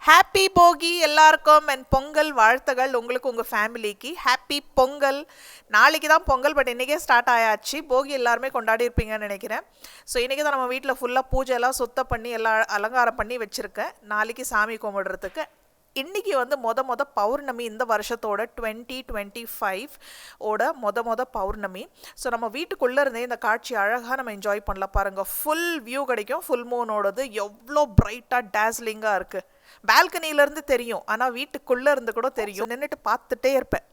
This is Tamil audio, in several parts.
ஹாப்பி போகி எல்லாருக்கும் அண்ட் பொங்கல் வாழ்த்துகள் உங்களுக்கு உங்கள் ஃபேமிலிக்கு. ஹாப்பி பொங்கல். நாளைக்கு தான் பொங்கல், பட் இன்றைக்கே ஸ்டார்ட் ஆயாச்சு. போகி எல்லாருமே கொண்டாடி இருப்பீங்கன்னு நினைக்கிறேன். ஸோ இன்றைக்கி தான் நம்ம வீட்டில் ஃபுல்லாக பூஜைலாம் சுத்தம் பண்ணி எல்லாம் அலங்காரம் பண்ணி வச்சுருக்கேன் நாளைக்கு சாமி கும்பிடுறதுக்கு. இன்றைக்கி வந்து மொத பௌர்ணமி, இந்த வருஷத்தோட 2025 ஓட மொத பௌர்ணமி. ஸோ நம்ம வீட்டுக்குள்ளே இருந்தே இந்த காட்சி அழகாக நம்ம என்ஜாய் பண்ணலாம். பாருங்கள், ஃபுல் வியூ கிடைக்கும். ஃபுல் மூனோடது எவ்வளோ பிரைட்டாக டேஸ்லிங்காக இருக்குது. பால்கனியிலேருந்து தெரியும், ஆனால் வீட்டுக்குள்ளே இருந்து கூட தெரியும். நின்றுட்டு பார்த்துட்டே இருப்பேன்.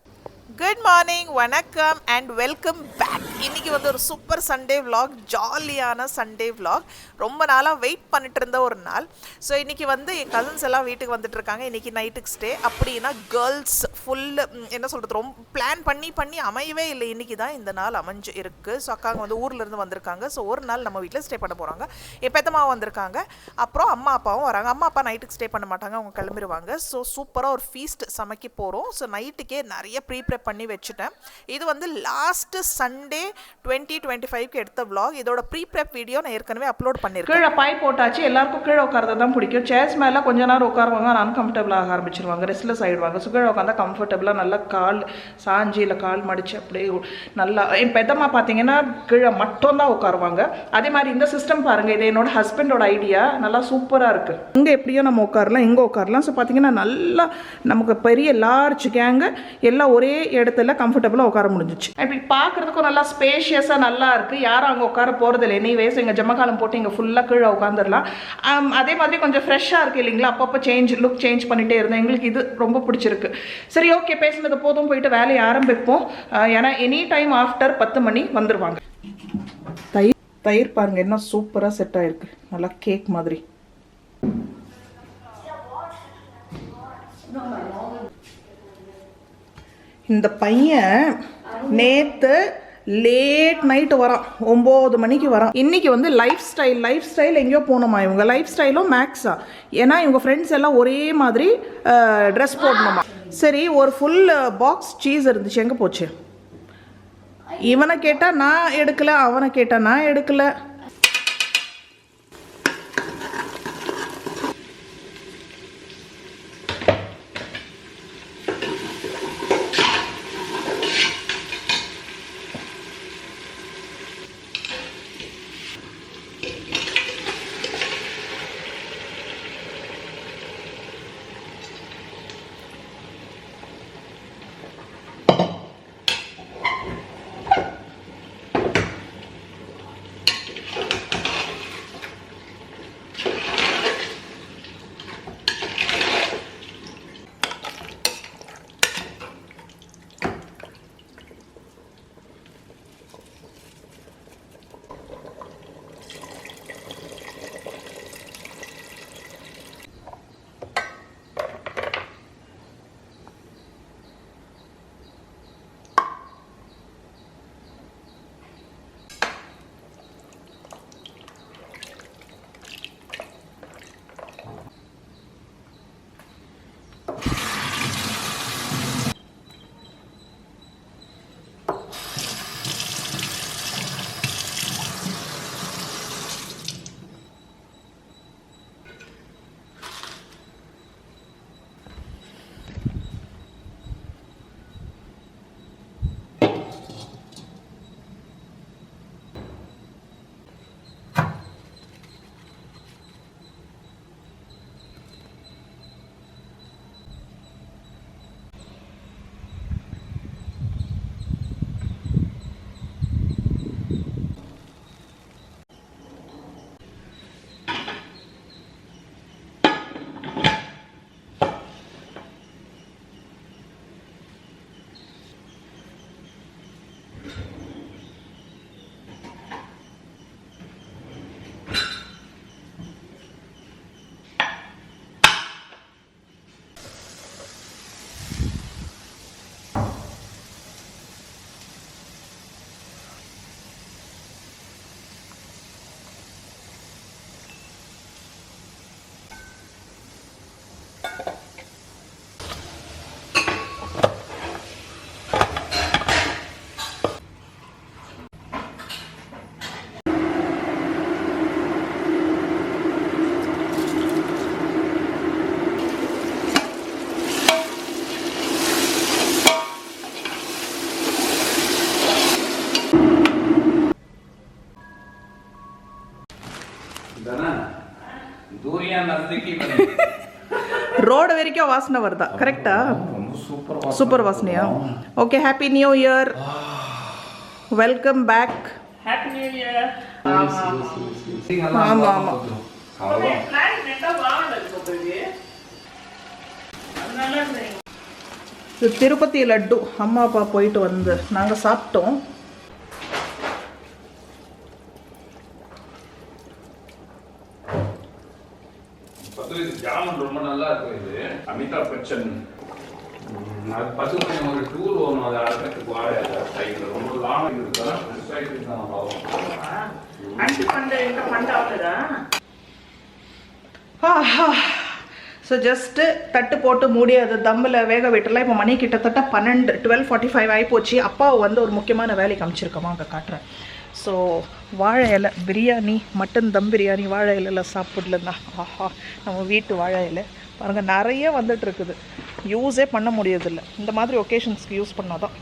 குட் மார்னிங், வணக்கம் அண்ட் வெல்கம் பேக். இன்றைக்கி வந்து ஒரு சூப்பர் சண்டே விலாக், ஜாலியான சண்டே விலாக். ரொம்ப நாளாக வெயிட் பண்ணிட்டு இருந்த ஒரு நாள். ஸோ இன்றைக்கி வந்து என் கசின்ஸ் எல்லாம் வீட்டுக்கு வந்துட்டுருக்காங்க. இன்றைக்கி நைட்டுக்கு ஸ்டே. அப்படின்னா கேர்ள்ஸ் ஃபுல்லு என்ன சொல்கிறது, ரொம்ப பிளான் பண்ணி அமையவே இல்லை. இன்றைக்கி தான் இந்த நாள் அமைஞ்சு இருக்குது. ஸோ அக்காங்க வந்து ஊர்லேருந்து வந்திருக்காங்க. ஸோ ஒரு நாள் நம்ம வீட்டில் ஸ்டே பண்ண போகிறாங்க. என் பெத்தம்மா வந்திருக்காங்க, அப்புறம் அம்மா அப்பாவும் வராங்க. அம்மா அப்பா நைட்டுக்கு ஸ்டே பண்ண மாட்டாங்க, அவங்க கிளம்பிடுவாங்க. ஸோ சூப்பராக ஒரு ஃபீஸ்ட் சமைக்க போகிறோம். ஸோ நைட்டுக்கே நிறைய ப்ரீப்ரெப் பண்ணி வச்சுட்டேன். இது வந்து லாஸ்ட் சண்டே 2025க்கு எடுத்த விலாக். இதோட ப்ரீப்ரெப் வீடியோ நான் ஏற்கனவே அப்லோட் பண்ணியிருக்கேன். கீழே பாய் போட்டாச்சு. எல்லாருக்கும் கீழே உட்காரது தான் பிடிக்கும். சேர்ஸ் மேலே கொஞ்ச நேரம் உட்காருவாங்க, அன்கம்ஃபர்டபுளாக ஆரம்பிச்சிருவாங்க, ரெஸ்ட்லெஸ் ஆகிடுவாங்க. ஸோ கீழே உட்காந்தா கம்ஃபர்டபுளாக நல்லா கால் சாஞ்சி இல்லை கால் மடித்து அப்படியே நல்லா. என் பெத்தம்மா பார்த்தீங்கன்னா கீழே மட்டும் தான் உட்காருவாங்க. அதே மாதிரி இந்த சிஸ்டம் பாருங்கள், இது என்னோட ஹஸ்பண்டோட ஐடியா. நல்லா சூப்பராக இருக்குது. இங்கே எப்படியோ நம்ம உட்காரலாம், இங்கே உட்காரலாம். ஸோ பார்த்தீங்கன்னா நல்லா நமக்கு பெரிய லார்ஜ் கேங்கு எல்லாம் ஒரே இடத்துல கம்ஃபர்டபுளாக உட்கார முடிஞ்சிச்சு. இப்படி பார்க்குறதுக்கும் நல்லா ஸ்பேஷியஸாக நல்லா இருக்குது. யாரும் அங்கே உட்கார போகிறதில்ல. எனிவேஸ் எங்கள் ஜம்மக்காலம் போட்டு இங்கே ஃபுல்லாக கீழே உட்காந்துடலாம். அதே மாதிரி கொஞ்சம் ஃப்ரெஷ்ஷாக இருக்குது இல்லைங்களா? அப்பப்போ லுக் சேஞ்ச் பண்ணிகிட்டே இருந்தோம். எங்களுக்கு இது ரொம்ப பிடிச்சிருக்கு. சரி, ஓகே, பேசுனது போதும், போயிட்டு வேலையை ஆரம்பிப்போம். ஏன்னா எனி டைம் ஆஃப்டர் 10 மணி வந்துடுவாங்க. தயிர் பாருங்கள் என்ன சூப்பராக செட் ஆகிருக்கு, நல்லா கேக் மாதிரி. இந்த பையன் நேற்று லேட் நைட்டு வரான், 9 மணிக்கு வரான். இன்றைக்கி வந்து லைஃப் ஸ்டைல் எங்கேயோ போகணுமா இவங்க. லைஃப் ஸ்டைலும் மேக்ஸா, ஏன்னா இவங்க ஃப்ரெண்ட்ஸ் எல்லாம் ஒரே மாதிரி ட்ரெஸ் போடணுமா. சரி, ஒரு ஃபுல் பாக்ஸ் சீஸ் இருந்துச்சு, எங்கே போச்சு? இவனை கேட்டால் நான் எடுக்கலை, அவனை கேட்டால் நான் எடுக்கலை. ரோடு வரைக்கும் வாசனை வருதா? கரெக்டா? சூப்பர் வாசனையா? Okay, happy new year, welcome back. Happy new year. ஆமா ஆமா. இது திருப்பதி லட்டு அம்மா அப்பா போயிட்டு வந்து நாங்கள் சாப்பிட்டோம். ஜாமன் ரொம்ப நல்லா இருக்கு. இது அமிதாப் பச்சன் பசுமை ஒரு டூர் ஒன்று அதை அடக்கிறதுக்கு வாழை ரொம்ப லாங் இருக்குதா அஞ்சு பண்டு இந்த பண்டு ஆகுதா? ஸோ ஜஸ்ட்டு தட்டு போட்டு மூடி அதை தம்மில் வேக விட்டுலாம். இப்போ மணி கிட்டத்தட்ட 12:45 ஆகிப்போச்சு. அப்பாவை வந்து ஒரு முக்கியமான வேலைக்கு அமைச்சிருக்கோமா அங்கே காட்டுறேன். ஸோ வாழை இலை பிரியாணி, மட்டன் தம் பிரியாணி வாழை இலையில் சாப்பிடலன்னா ஆஹா, நம்ம வீட்டு வாழை இலை பாருங்கள் நிறைய வந்துட்டு இருக்குது. யூஸே பண்ண முடியறதில்ல. இந்த மாதிரி ஒகேஷன்ஸ்க்கு யூஸ் பண்ணாதான்.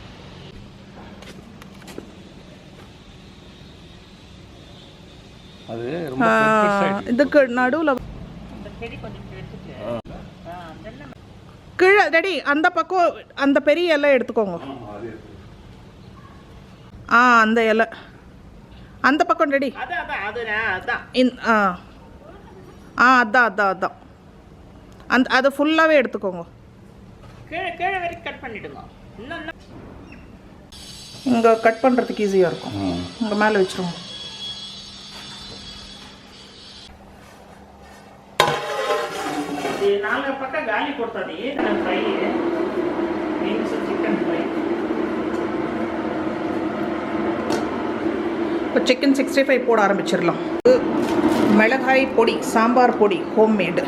அது இதுக்கு நடுவில் கீழே ரெடி அந்த பக்கம் அந்த பெரிய இலை எடுத்துக்கோங்க. அந்த இலை அந்த பக்கம் ரெடி. அதான் அந்த அதை ஃபுல்லாகவே எடுத்துக்கோங்க. இங்கே கட் பண்ணுறதுக்கு ஈஸியாக இருக்கும். இங்கே மேலே வச்சுருவோம். ನಾಲ್ಕು ಪಕ್ಕ ಗಾಳಿ ಕೊಡ್ತದೆ ನನ್ನ ಫ್ರೈ ಮೀನ್ಸ್ ಚಿಕನ್ ಫ್ರೈ. இப்போ சிக்கன் 65 போட ஆரம்பிச்சிடலாம். மிளகாய் பொடி, சாம்பார் பொடி ஹோம்மேடு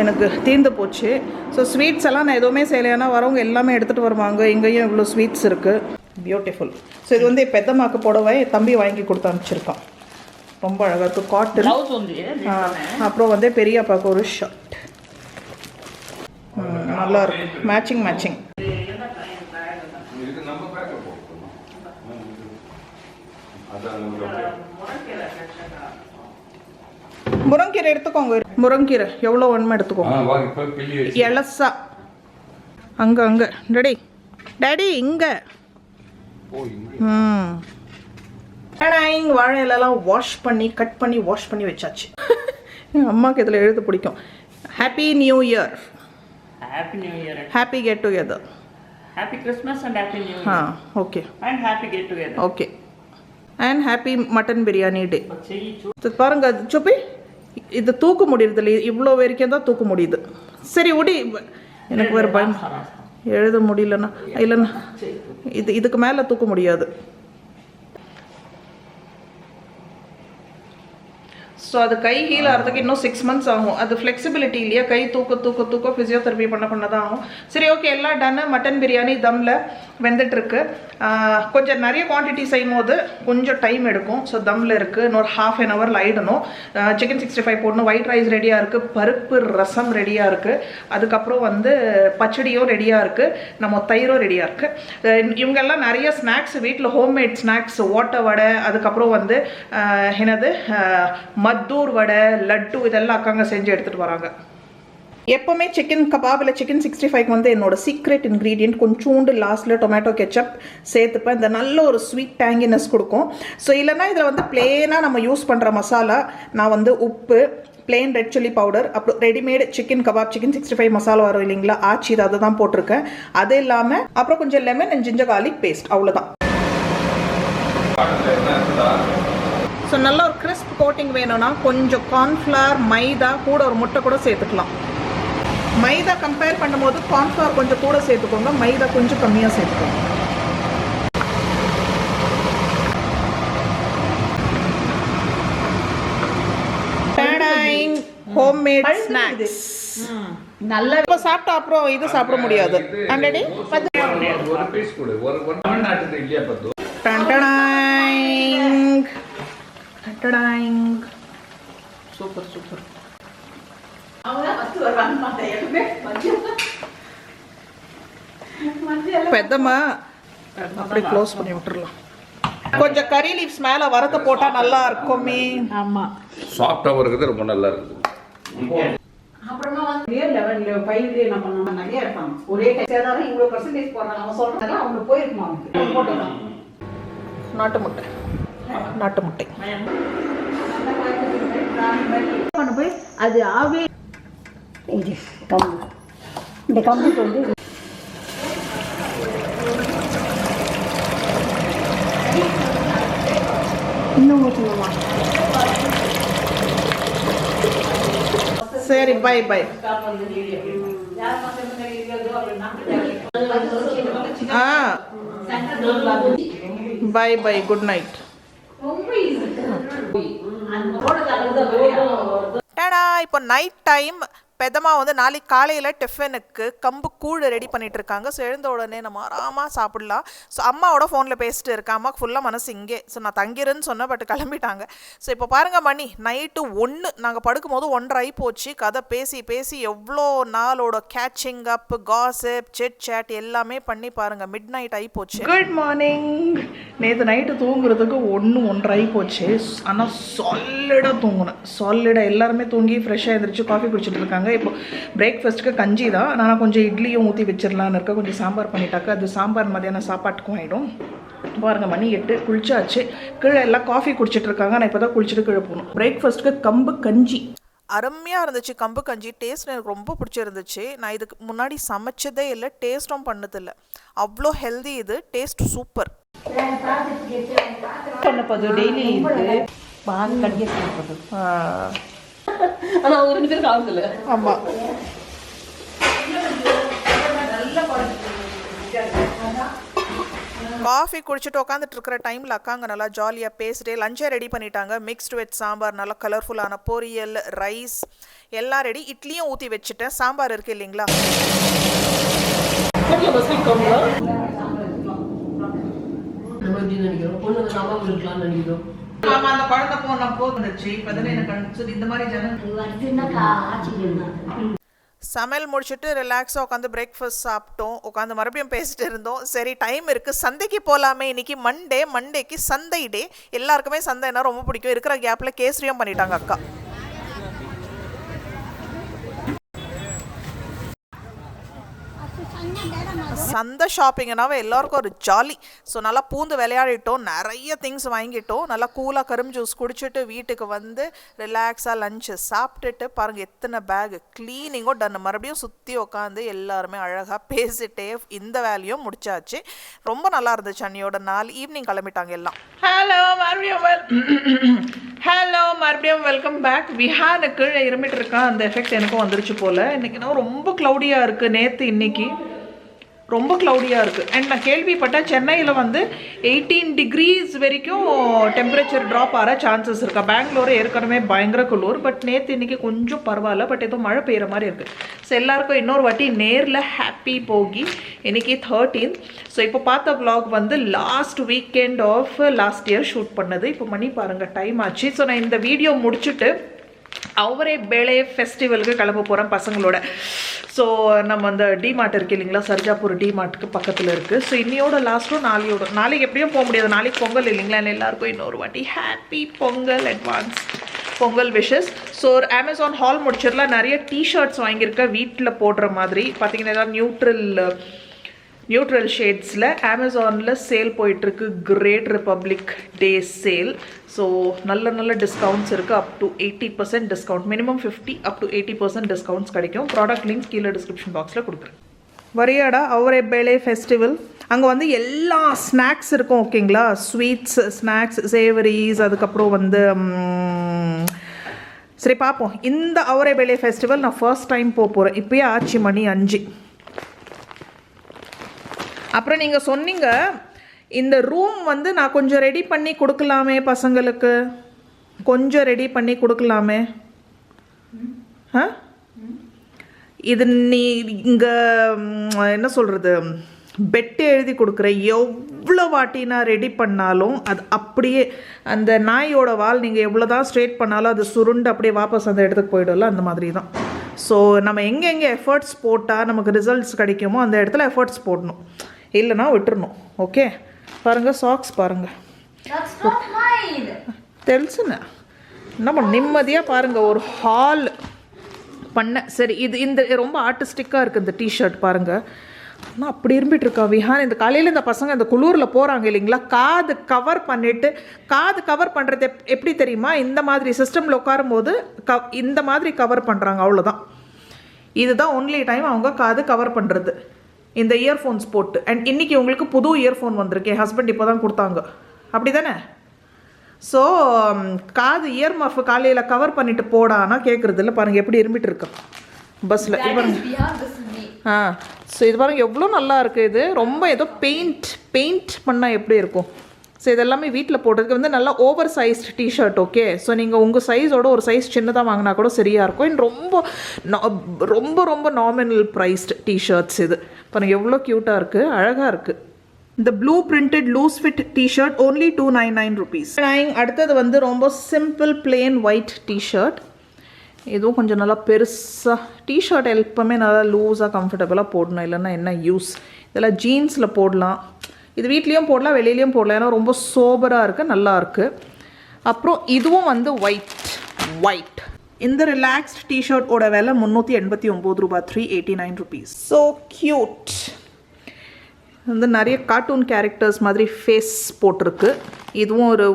எனக்கு தீர்ந்து போச்சு. ஸோ ஸ்வீட்ஸ் எல்லாம் நான் எதுவுமே செய்யலைன்னா வரவங்க எல்லாமே எடுத்துகிட்டு வருவாங்க. இங்கேயும் இவ்வளோ ஸ்வீட்ஸ் இருக்குது. பியூட்டிஃபுல். ஸோ இது வந்து பெத்தம்மாக்கு போடவே தம்பி வாங்கி கொடுத்து அனுப்பிச்சிருக்கான். ரொம்ப அழகாக இருக்குது. காட்டன். அப்புறம் வந்து பெரியப்பாவுக்கு ஒரு ஷர்ட் நல்லா இருக்கும். மேட்சிங். முருங்கீரை எடுத்துக்கோங்க. முருங்கீரை எவ்வளோ வேணுமோ எடுத்துக்கோங்க. எலசா அங்கே டேடி இங்கே. வாழை இலெல்லாம் வாஷ் பண்ணி கட் பண்ணி வாஷ் பண்ணி வச்சாச்சு. எங்கள் அம்மாவுக்கு இதில் எழுத பிடிக்கும். Happy new year. Happy new year. Happy get together. Happy Christmas and happy new year. Okay. And happy get together. Okay. And happy mutton biryani day. பாருங்க சுப்பி, இது தூக்க முடியுறதில்ல. இவ்வளோ வரைக்கும் தான் தூக்க முடியுது. சரி உடி, எனக்கு வேறு பயம் எழுத முடியலன்னா. இல்லைண்ணா இதுக்கு மேலே தூக்க முடியாது. ஸோ அது கை ஹீல் ஆகிறதுக்கு இன்னும் 6 months ஆகும். அது ஃப்ளெக்சிபிலிட்டி இல்லையா, கை தூக்க ஃபிசியோதெரப்பி பண்ண தான் ஆகும். சரி ஓகே, எல்லாம் டன்னு. மட்டன் பிரியாணி தம்மில் வெந்துட்டுருக்கு. கொஞ்சம் நிறைய குவான்டிட்டி செய்யும் போது கொஞ்சம் டைம் எடுக்கும். ஸோ தம்மில் இருக்குது. இன்னொரு ½ an hour ஆகிடணும். சிக்கன் 65 போடணும். ஒயிட் ரைஸ் ரெடியாக இருக்குது. பருப்பு ரசம் ரெடியாக இருக்குது. அதுக்கப்புறம் வந்து பச்சடியும் ரெடியாக இருக்குது. நம்ம தயிரும் ரெடியாக இருக்குது. இவங்கெல்லாம் நிறைய ஸ்நாக்ஸ் வீட்டில் ஹோம்மேட் ஸ்நாக்ஸ், ஓட்டை வடை, அதுக்கப்புறம் வந்து என்னது மத்தூர் வடை, லட்டு இதெல்லாம் அக்காங்க செஞ்சு எடுத்துகிட்டு வராங்க. எப்போவுமே சிக்கன் கபாப் இல்லை சிக்கன் 65 வந்து என்னோட சீக்ரெட் இன்க்ரீடியன்ட் கொஞ்சோண்டு லாஸ்ட்டில் டொமேட்டோ கெச்சப் சேர்த்துப்பேன். இந்த நல்ல ஒரு ஸ்வீட் டேங்கினஸ் கொடுக்கும். ஸோ இல்லைனா இதில் வந்து பிளெயினாக நம்ம யூஸ் பண்ணுற மசாலா, நான் வந்து உப்பு, பிளெயின் ரெட் சில்லி பவுடர், அப்புறம் readymade chicken kebab chicken 65 masala வரும் இல்லைங்களா, ஆச்சி, அதை தான் போட்டிருக்கேன். அது இல்லாமல் அப்புறம் கொஞ்சம் lemon and ginger garlic paste, அவ்வளோதான். ஸோ நல்ல ஒரு கிறிஸ்ப் கோட்டிங் வேணும்னா கொஞ்சம் கார்ன்ஃப்ளவர், மைதா, கூட ஒரு முட்டை கூட சேர்த்துக்கலாம். மைதா கம்பேர் பண்ணும்போது கார்ன்ஃப்ளவர் கொஞ்சம் கூட சேர்த்துக்கோங்க, மைதா கொஞ்சம் கம்மியாக சேர்த்துக்கோங்க. ஹோம்மேட் ஸ்நாக்ஸ் நல்ல இப்போ சாப்பிட்டா அப்புறம் இது சாப்பிட முடியாது. ஆல்ரெடி ஒரு பீஸ் கொடு. ஒரு தமிழ்நாட்டுல இல்லையா பத்து. சூப்பர். பெத்தம்மா அப்படியே க்ளோஸ் பண்ணி விட்டுறலாம். கொஞ்சம் கறி லீவ்ஸ் மேல வரத போட்டா நல்லா இருக்குமே. ஆமா, சாஃப்டா இருக்குது, ரொம்ப நல்லா இருக்குது. ரெண்டு பயிர் என்ன பண்ணணும் நிறைய இருப்பாங்க ஒரே சேதாரம் இவ்வளோ பர்சன்டேஜ் போடுறாங்க அவன் சொல்றாங்க அவங்க போயிருக்குமா அவனுக்கு போட்டுக்கலாம் நாட்டு முட்டை பண்ண போய் அது ஆவே இது கம்பு இந்த கம்புக்கு வந்து இன்னும் ஊற்றணுமா சரி bye bye bye bye good night டடா இப்போ நைட் டைம் பெதமா வந்து நாளைக்கு காலையில் டிஃபனுக்கு கம்பு கூழ் ரெடி பண்ணிட்டு இருக்காங்க. ஸோ எழுந்த உடனே நம்ம ஆராமாக சாப்பிடலாம். ஸோ அம்மாவோட ஃபோனில் பேசிட்டு இருக்கேன். அம்மாவுக்கு ஃபுல்லாக மனசு இங்கே. ஸோ நான் தங்கிருன்னு சொன்னேன், பட் கிளம்பிட்டாங்க. ஸோ இப்போ பாருங்கள் மணி நைட்டு 1 நாங்கள் படுக்கும்போது 1:30 ஆகி போச்சு. கதை பேசி பேசி எவ்வளோ நாளோட catching up gossip chit chat எல்லாமே பண்ணி பாருங்கள் மிட் நைட் ஆகி போச்சு. Good morning. நேற்று நைட்டு தூங்குறதுக்கு 1:30 ஆகி போச்சு. ஆனால் சாலிடாக தூங்கினேன். சாலிடாக எல்லாருமே தூங்கி ஃப்ரெஷ்ஷாக எழுந்திரிச்சு காஃபி குடிச்சிட்டு இருக்காங்க. இப்போ பிரேக்ஃபாஸ்ட்டுக்கு கஞ்சி தான். நான் கொஞ்சம் இட்லியும் ஊற்றி வச்சிடலான்னு இருக்கேன். கொஞ்சம் சாம்பார் பண்ணிட்டாக்க அது சாம்பார் மதியானம் சாப்பாட்டுக்கும் ஆகிடும். பாருங்க மணி 8 குளிச்சாச்சு. கீழே எல்லாம் காஃபி குடிச்சிட்டு இருக்காங்க. நான் இப்போ தான் குளிச்சுட்டு கீழே போகணும். பிரேக்ஃபாஸ்ட்டுக்கு கம்பு கஞ்சி அருமையாக இருந்துச்சு. கம்பு கஞ்சி டேஸ்ட் எனக்கு ரொம்ப பிடிச்சிருந்துச்சு. நான் இதுக்கு முன்னாடி சமைச்சதே இல்லை, டேஸ்ட்டும் பண்ணதில்லை. அவ்வளோ ஹெல்தி, இது டேஸ்ட் சூப்பர். டெய்லி ஆனா அவங்க 2 பேருக்கு ஆகுதுல்ல. ஆமா காஃபி குடிச்சிட்டு உட்காந்துட்டு இருக்கிற டைமில் அக்காங்க நல்லா ஜாலியாக பேசிட்டே லஞ்சை ரெடி பண்ணிட்டாங்க. மிக்ஸ்டு வெஜ் சாம்பார், நல்லா கலர்ஃபுல்லான பொரியல், ரைஸ் எல்லாம் ரெடி. இட்லியும் ஊற்றி வச்சுட்டேன். சாம்பார் இருக்குது இல்லைங்களா. அந்த குழந்தை போன போந்துச்சு. இப்போதானே எனக்கு இந்த மாதிரி சமையல் முடிச்சுட்டு ரிலாக்ஸாக உட்காந்து பிரேக்ஃபாஸ்ட் சாப்பிட்டோம். உட்காந்து மறுபடியும் பேசிட்டு இருந்தோம். சரி டைம் இருக்குது, சந்தைக்கு போகலாமே. இன்றைக்கி மண்டேக்கு சந்தை டே. எல்லாருக்குமே சந்தைன்னா ரொம்ப பிடிக்கும். இருக்கிற கேப்பில் கேசரியும் பண்ணிட்டாங்க அக்கா. சந்தை ஷாப்பிங்னாவே எல்லாருக்கும் ஒரு ஜாலி. ஸோ நல்லா பூந்து விளையாடிட்டோம், நிறைய திங்ஸ் வாங்கிட்டோம். நல்லா கூலாக கரும்பு ஜூஸ் குடிச்சிட்டு வீட்டுக்கு வந்து ரிலாக்ஸாக லஞ்சு சாப்பிட்டுட்டு பாருங்கள் எத்தனை பேக் க்ளீனிங்கோ டன். மறுபடியும் சுற்றி உட்காந்து எல்லாருமே அழகாக பேசிட்டே இந்த வேலையும் முடிச்சாச்சு. ரொம்ப நல்லா இருந்துச்சு. அன்னியோட நாள் ஈவினிங் கிளம்பிட்டாங்க எல்லாம். ஹலோ மறுபடியும் வெல்கம் பேக். விஹானு கீழே இருமிட்டு இருக்கான். அந்த எஃபெக்ட் எனக்கும் வந்துருச்சு போல். இன்றைக்கி ரொம்ப க்ளவுடியாக இருக்குது. நேற்று இன்னைக்கு ரொம்ப க்ளவுடியாக இருக்குது. அண்ட் நான் கேள்விப்பட்டேன் சென்னையில் வந்து 18 டிகிரிஸ் வரைக்கும் டெம்பரேச்சர் ட்ராப் ஆகிற சான்சஸ் இருக்கா. பெங்களூர் ஏற்கனவே பயங்கர குளிர். பட் நேற்று இன்றைக்கி கொஞ்சம் பரவாயில்ல. பட் ஏதோ மழை பெய்கிற மாதிரி இருக்குது. ஸோ எல்லாருக்கும் இன்னொரு வாட்டி நேரில் ஹாப்பி போகி. இன்றைக்கி 13th. ஸோ இப்போ பார்த்த vlog வந்து last weekend of last year shoot பண்ணது. இப்போ மணி பாருங்கள் டைம் ஆச்சு. ஸோ நான் இந்த வீடியோ முடிச்சுட்டு அவரே பேளே ஃபெஸ்டிவலுக்கு கிளம்ப போகிறேன் பசங்களோட. ஸோ நம்ம அந்த டிமார்ட் இருக்குது இல்லைங்களா, சர்ஜாப்பூர் டிமார்ட்டுக்கு பக்கத்தில் இருக்குது. ஸோ இன்னையோட லாஸ்ட்டும் நாளைக்கு எப்படியும் போக முடியாது. நாளைக்கு பொங்கல் இல்லைங்களா. எல்லாருக்கும் இன்னொரு வாட்டி happy Pongal, advance Pongal wishes. So ஒரு அமேசான் ஹால் முடிச்சிடலாம். நிறைய டிஷர்ட்ஸ் வாங்கியிருக்கேன் வீட்டில் போடுற மாதிரி. பார்த்தீங்கன்னா ஏதாவது நியூட்ரல் ஷேட்ஸில் அமேசானில் சேல் போயிட்டுருக்கு. Great republic day sale. So நல்ல டிஸ்கவுண்ட்ஸ் இருக்குது. அப் டு 80% டிஸ்கவுண்ட். மினிமம் 50 அப் டு 80% டிஸ்கவுண்ட்ஸ் கிடைக்கும். ப்ராடக்ட் லிங்க் கீழே டிஸ்கிரிப்ஷன் பாக்ஸில் கொடுக்குறேன். வரியாடா அவரே பேலே ஃபெஸ்டிவல். அங்கே வந்து எல்லா ஸ்நாக்ஸ் இருக்கும் ஓகேங்களா. ஸ்வீட்ஸ், ஸ்நாக்ஸ், சேவரிஸ், அதுக்கப்புறம் வந்து சரி பார்ப்போம். இந்த அவரே பேலே ஃபெஸ்டிவல் நான் ஃபர்ஸ்ட் டைம் போகிறேன். இப்போயே ஆச்சு மணி 5. அப்புறம் நீங்கள் சொன்னீங்க இந்த ரூம் வந்து நான் கொஞ்சம் ரெடி பண்ணி கொடுக்கலாமே பசங்களுக்கு. கொஞ்சம் ரெடி பண்ணி கொடுக்கலாமே. இது நீ இங்கே என்ன சொல்கிறது, பெட்டு எழுதி கொடுக்குறேன். எவ்வளோ வாட்டி நான் ரெடி பண்ணாலும் அது அப்படியே அந்த நாயோட வால் நீங்கள் எவ்வளோ தான் ஸ்ட்ரெயிட் பண்ணாலும் அது சுருண்டு அப்படியே வாபஸ் அந்த இடத்துக்கு போய்டும்ல, அந்த மாதிரி தான். ஸோ நம்ம எங்கெங்கே எஃபர்ட்ஸ் போட்டால் நமக்கு ரிசல்ட்ஸ் கிடைக்குமோ அந்த இடத்துல எஃபர்ட்ஸ் போடணும், இல்லைனா விட்டுறணும். ஓகே பாருங்கள் சாக்ஸ் பாருங்கள். తెలుసునా நம்ம நிம்மதியாக பாருங்கள். ஒரு ஹால் பண்ணேன். சரி இந்த ரொம்ப ஆர்டிஸ்டிக்காக இருக்குது இந்த டிஷர்ட் பாருங்கள். ஆனால் அப்படி இரும்பிட்டு இருக்கா விஹான். இந்த காலையில் இந்த பசங்க இந்த குளூரில் போகிறாங்க இல்லைங்களா, காது கவர் பண்ணிவிட்டு, காது கவர் பண்ணுறது எப்படி தெரியுமா, இந்த மாதிரி சிஸ்டமில் உட்காரும் போது இந்த மாதிரி கவர் பண்ணுறாங்க, அவ்வளோதான். இதுதான் ஒன்லி டைம் அவங்க காது கவர் பண்ணுறது, இந்த இயர்ஃபோன்ஸ் போட்டு. அண்ட் இன்றைக்கி உங்களுக்கு புது இயர்ஃபோன் வந்திருக்கு, என் ஹஸ்பண்ட் இப்போ தான் கொடுத்தாங்க, அப்படி தானே? ஸோ காது இயர் மஃப் காலையில் கவர் பண்ணிவிட்டு போடானா கேட்குறது இல்லை. பாருங்கள் எப்படி இரும்பிட்டு இருக்கோம் பஸ்ஸில். இது பாருங்க. ஸோ இது பாருங்கள் எவ்வளோ நல்லா இருக்குது. இது ரொம்ப ஏதோ பெயிண்ட் பண்ணால் எப்படி இருக்கும். ஸோ இதெல்லாமே வீட்டில் போடுறதுக்கு வந்து நல்லா over sized T-shirt. Okay, so நீங்கள் உங்கள் சைஸோட ஒரு சைஸ் சின்னதாக வாங்கினா கூட சரியாக இருக்கும். அண்ட் ரொம்ப ரொம்ப நாமினல் ப்ரைஸ்ட் டிஷர்ட்ஸ். இது பாருங்கள் எவ்வளோ க்யூட்டாக இருக்குது, அழகாக இருக்குது. இந்த blue printed loose fit T-shirt only 299 rupees. அடுத்தது வந்து ரொம்ப சிம்பிள் பிளெயின் ஒயிட் டிஷர்ட். இதுவும் கொஞ்சம் நல்லா பெருசாக. டிஷர்ட் எப்பவுமே நல்லா லூஸாக கம்ஃபர்டபுளாக போடணும், இல்லைன்னா என்ன யூஸ். இதெல்லாம் ஜீன்ஸில் போடலாம், இது வீட்லேயும் போடலாம் வெளியிலையும் போடலாம், ஏன்னா ரொம்ப சோபராக இருக்குது, நல்லா இருக்குது. அப்புறம் இதுவும் வந்து ஒயிட். இந்த ரிலாக்ஸ்ட் டிஷர்ட்டோட விலை 389 ரூபாய், 389 rupees. So cute. வந்து நிறைய கார்ட்டூன் கேரக்டர்ஸ் மாதிரி ஃபேஸ் போட்டிருக்கு. இதுவும் ஒரு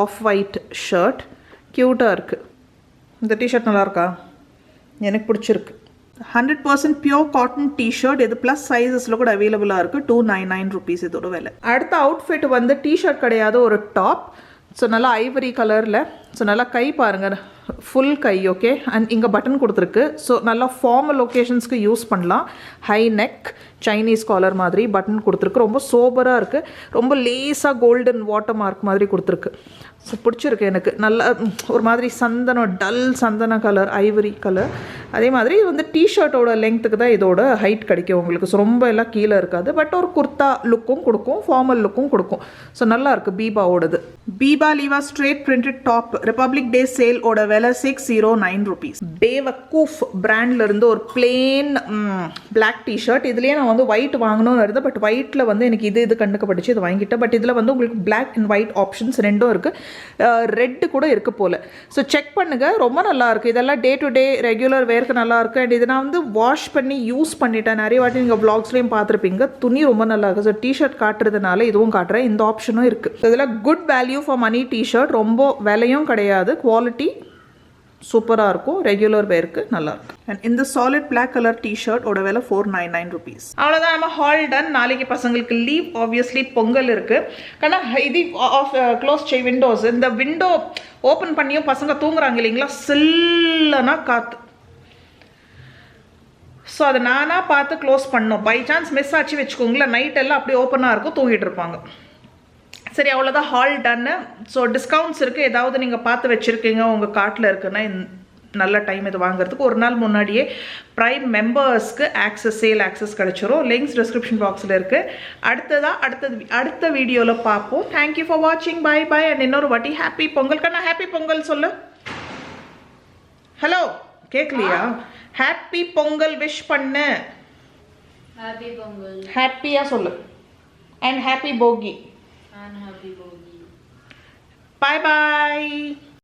ஆஃப் ஒயிட் ஷர்ட், க்யூட்டாக இருக்குது. இந்த டிஷர்ட் நல்லாயிருக்கா, எனக்கு பிடிச்சிருக்கு. 100% பியோர் காட்டன் டிஷர்ட். இது ப்ளஸ் சைஸஸில் கூட அவைலபிளாக இருக்குது. 299 rupees இதோட விலை. அடுத்த அவுட்ஃபிட் வந்து டிஷர்ட் கிடையாது, ஒரு டாப். ஸோ நல்லா ஐவரி கலரில். ஸோ நல்லா கை பாருங்கள், ஃபுல் கை. ஓகே, அண்ட் இங்கே பட்டன் கொடுத்துருக்கு. ஸோ நல்லா ஃபார்மல் ஒகேஷன்ஸ்க்கு யூஸ் பண்ணலாம். ஹை நெக் சைனீஸ் காலர் மாதிரி பட்டன் கொடுத்துருக்கு. ரொம்ப சோபராக இருக்குது, ரொம்ப லேஸாக கோல்டன் வாட்டர் மார்க் மாதிரி கொடுத்துருக்கு. ஸோ பிடிச்சிருக்கு எனக்கு. நல்ல ஒரு மாதிரி டல் சந்தன கலர், ஐவரி கலர். அதே மாதிரி வந்து டிஷர்ட்டோட லெங்க்த்துக்கு தான் இதோட ஹைட் கிடைக்கும் உங்களுக்கு. ஸோ ரொம்ப எல்லாம் கீழே இருக்காது, பட் ஒரு குர்த்தா லுக்கும் கொடுக்கும், ஃபார்மல் லுக்கும் கொடுக்கும். ஸோ நல்லா இருக்குது. பீபாவோடது. பீபா லீவா ஸ்ட்ரெயிட் பிரிண்டட் டாப், ரிபப்ளிக் டே சேலோட விலை 609 rupees. பேவக்கூஃப் பிராண்ட்லேருந்து ஒரு பிளெயின் பிளாக் டிஷர்ட். இதுலேயே நான் வந்து ஒயிட் வாங்கணும்னு இருந்தது, பட் ஒயிட்டில் வந்து எனக்கு இது கண்டுக்கப்பட்டுச்சு, இது வாங்கிட்டேன். பட் இதில் வந்து உங்களுக்கு பிளாக் அண்ட் ஒயிட் ஆப்ஷன்ஸ் ரெண்டும் இருக்குது. ரெட்டு கூட இருக்குது போல். ஸோ செக் பண்ணுங்கள், ரொம்ப நல்லாயிருக்கு. இதெல்லாம் டே டு டே ரெகுலர் வேர்க்கு நல்லாயிருக்கு. அண்ட் இதை நான் வந்து வாஷ் பண்ணி யூஸ் பண்ணிட்டேன். நிறைய வாட்டி நீங்கள் வ்ளாக்ஸ்லேயும் பார்த்துருப்பீங்க. துணி ரொம்ப நல்லா இருக்குது. ஸோ டிஷர்ட் காட்டுறதுனால இதுவும் காட்டுறேன். இந்த ஆப்ஷனும் இருக்குது. இதில் good value for money T-shirt. ரொம்ப விலையும் கிடையாது, குவாலிட்டி சூப்பராக இருக்கும், ரெகுலர் வேர்க்கு நல்லாயிருக்கு. அண்ட் இந்த சாலிட் பிளாக் கலர் டிஷர்ட் ஓட விலை 499 rupees. அவ்வளோதான், நம்ம ஹால் டன். நாளைக்கு பசங்களுக்கு லீவ், ஆப்வியஸ்லி பொங்கல் இருக்குது. ஆனால் இது ஆஃப் க்ளோஸ் செய் விண்டோஸ். இந்த விண்டோ ஓப்பன் பண்ணியும் பசங்க தூங்குறாங்க இல்லைங்களா, சில்லனா காற்று. ஸோ அதை நானாக பார்த்து க்ளோஸ் பண்ணோம். பை சான்ஸ் மிஸ் ஆச்சு வச்சுக்கோங்களேன், நைட் எல்லாம் அப்படியே ஓப்பனாக இருக்கும், தூங்கிட்டு இருப்பாங்க. சரி, அவ்வளோதான், ஹால் டன்னு. ஸோ டிஸ்கவுண்ட்ஸ் இருக்குது. ஏதாவது நீங்கள் பார்த்து வச்சுருக்கீங்க உங்கள் கார்ட்டில் இருக்குன்னா நல்ல டைம் இது வாங்குறதுக்கு. ஒரு நாள் முன்னாடியே ப்ரைம் மெம்பர்ஸ்க்கு சேல் ஆக்சஸ் கிடச்சிரும். லிங்க்ஸ் டிஸ்கிரிப்ஷன் பாக்ஸில் இருக்குது. அடுத்த வீடியோவில் பார்ப்போம். தேங்க்யூ ஃபார் வாட்சிங். Bye bye. அண்ட் இன்னொரு வாட்டி ஹாப்பி பொங்கல். கண்ணா ஹாப்பி பொங்கல் சொல்லு. ஹலோ, கேட்கலையா? ஹாப்பி பொங்கல் விஷ் பண்ணு. ஹாப்பி பொங்கல். ஹாப்பியாக சொல்லு. அண்ட் ஹாப்பி போகி. And happy Bogi. Bye bye.